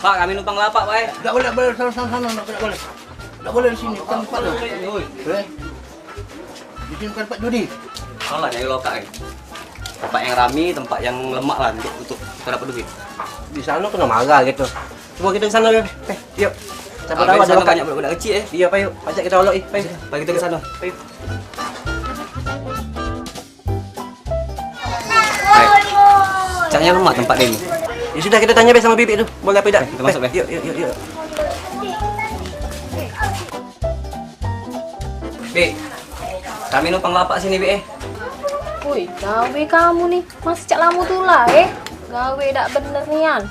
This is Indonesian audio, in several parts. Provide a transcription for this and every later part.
Pak, kami numpang lapak, Pak. Enggak boleh sana, enggak boleh. Enggak boleh di sini, bukan tempat lu. Boleh. Di sini bukan tempat judi. Salah nyari lokak ini. Tempat yang rami, tempat yang lemak lah untuk kita dapat duit. Di sana kena marah gitu. Coba kita ke sana yuk. Yuk. Siapa tahu ada banyak budak kecil Iya, Pak yuk. Ajak kita olok, Pak. Pak kita ke sana. Yuk. Caknya lemak tempat ini. Ya sudah kita tanya sama Bibi tuh. Boleh apa tidak? Kita masuk, Be. Yuk. Bi, kami numpang lapak sini, Bi. Woi, gawe kamu nih. Masih cak lamu tuh lah, Gawe dak bener nian.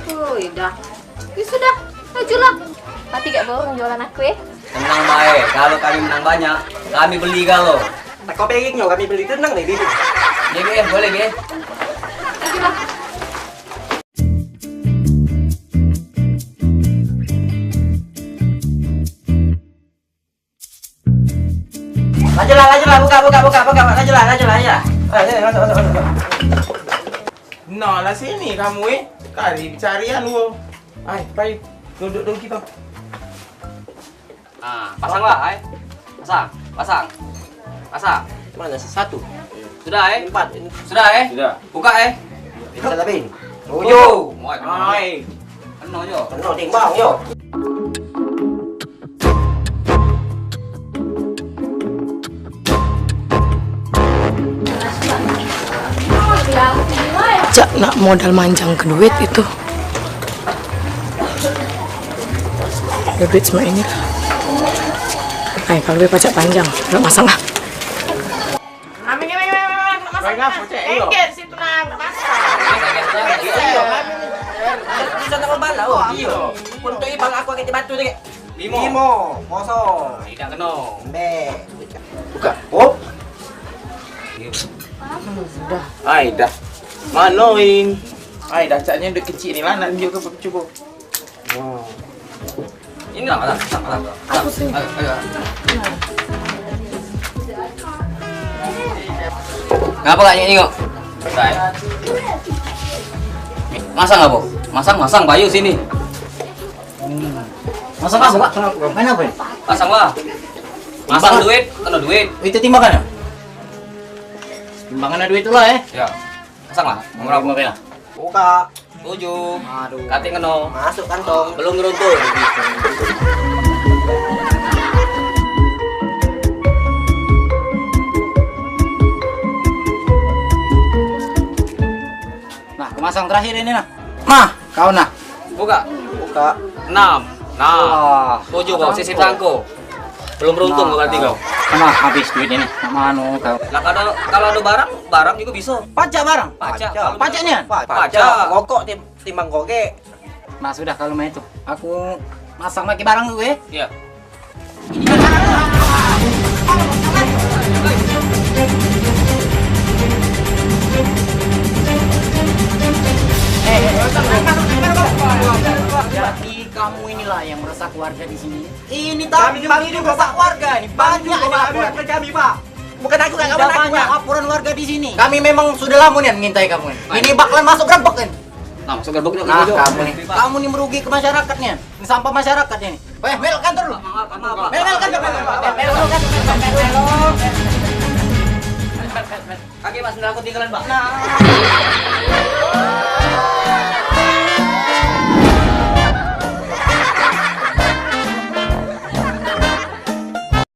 Woi, dah. Ya sudah, majulah. Pati gak borong jualan aku, Tenang, baik. Kalau kami menang banyak, kami beli kalau. Tak kau pengen kami beli tenang nih, Bibi. Iya, Bi, boleh, Bi. Majulah. Lajulah, buka. Lajulah. Masuk. Nah, lah sini kamu Kali carian lu. Ay, baik. Duduk kita. Pasanglah, Pasang. Mana satu? Sudah, Empat. Sudah, Sudah. Buka, Bisa tapi. Tujuh. Ay. Penuh, Jo. Penuh timbang, yuk. Cak nak modal manjang ke duit itu. Ada duit semua ini. Kalau duit pajak panjang, nggak masalah. Baik ngapa, Cek? Iyo. Bisa tak bala, iya. Untuk ibang aku kita batu dek. Limo. Kosong. Tidak kena. Buka. Oh. Ay, dah. Manoin. Ay, dah caknya udah kecil ni lah nak tunjuk ke cuba. Ini lah, pasang. Aku sih. Ayo. Ngapa gak nyengok? Baik. Masang nggak, Bu? Masang, Bayu sini. Masuk, Pak. Main apa? Pasang lah. Masang duit, kena duit. Itu timbangannya. Timbangannya duit itulah Ya. Pasang lah. Nomor berapa? Buka. 7. Aduh. Katik kena. Masuk kantong. Belum ngeruntuh. Nah, kemasang terakhir ini nah. Nah, kau nah. Buka. 6. Wah. 7 kau sisip sangko. Belum beruntung kau ganti kau. Nah, habis duit ini. Manu kau. Lah kalau ada barang juga bisa. Pajak barang. Pajak. Pajaknya? Pajak. Kokok timbang koke. Nah, sudah kalau main itu. Aku masang lagi barang gue. Iya. Jadi kamu inilah yang merusak warga di sini. Ini kami ini merusak warga. Ini banyak laporan kami, Pak. Bukan aku nggak banyak laporan warga di sini. Kami memang sudah lama nih mengintai kamu. Ini bakalan masuk gerbek kan? Nah, masuk gerbek dulu. Nah, kamu nih merugi ke masyarakatnya. Ini sampah masyarakatnya nih. Bel kantor lu. Bel kantor. Kaki Mas, aku tinggalan, Pak. Nah.